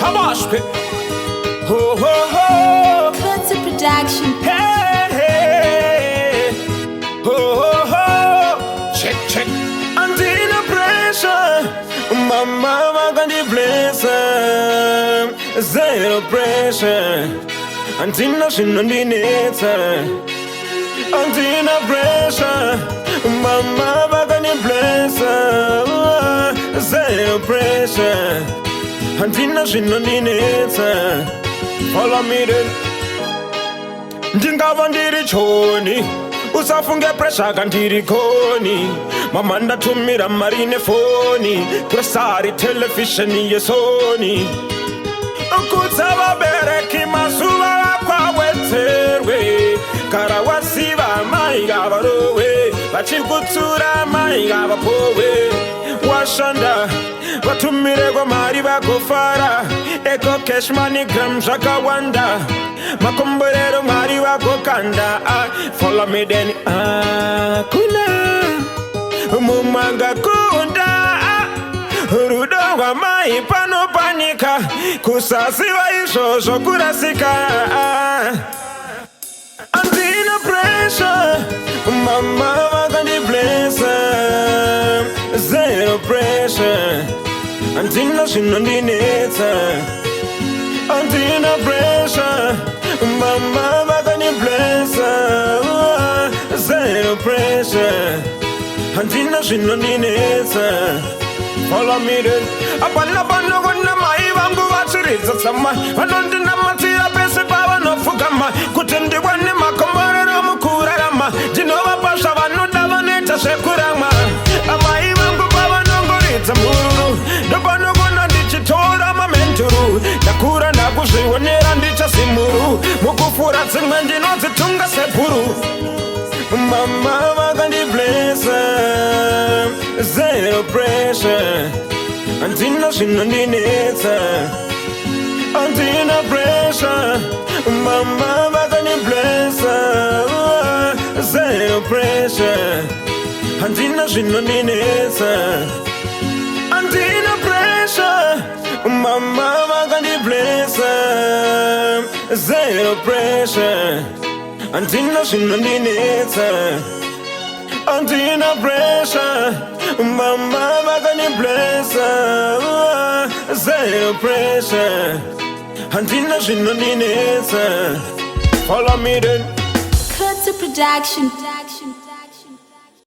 Tabashke. Ho ho ho. Cut to production. Hey hey. Ho ho ho. Check check. Under pressure. Mama got the blessing. Zero pressure. Until nothing on the net. Under pressure. Mama got the blessing. Zero pressure. Until nothing on the net. Follow me then. Ndingava ndiri choni usafunge pressure kandiri koni mama ndatumira mari nefoni kurasari television yesoni ukutsava bereki masuva kwawetserwe kara wasiva mai gavarowe vachikutsura mai gavapowe washanda vatumire kwa mari vakofara eko cash money gram zvakawanda makomborero mari vakokanda follow me then kuna mumanga kunda rudo rwamai panopanika kusasiva izvozvo kurasika andina pressure mama vakandiblesa zero pressure andina zvinondinetsa andina pressure mama vakandiblesa zero pressure andina zvinondinetsa follow me then apana panogona mai vangu vachiridza tsama vanondinamatira pese pavanopfugama kuti ndiwane makomborero mukurarama ndinovapa zvavanoda vanoita zvekurama amai vangu pavanongoridza mururu ndopanogona ndichitora mamenturu ndakura ndakuzvionera ndichazimuru mukufura dzimwe ndinodzitunga sebhuru mama vakandiblesa zero pressure andina zvinondinetsa andina pressure mama vakandiblesa zero pressure andina zvinondinetsa andina pressure mama vakandiblesa zero pressure andina zvinondinetsa andina pressure mama vakandiblesa zero pressure andina zvinondinetsa follow me then Cut to production.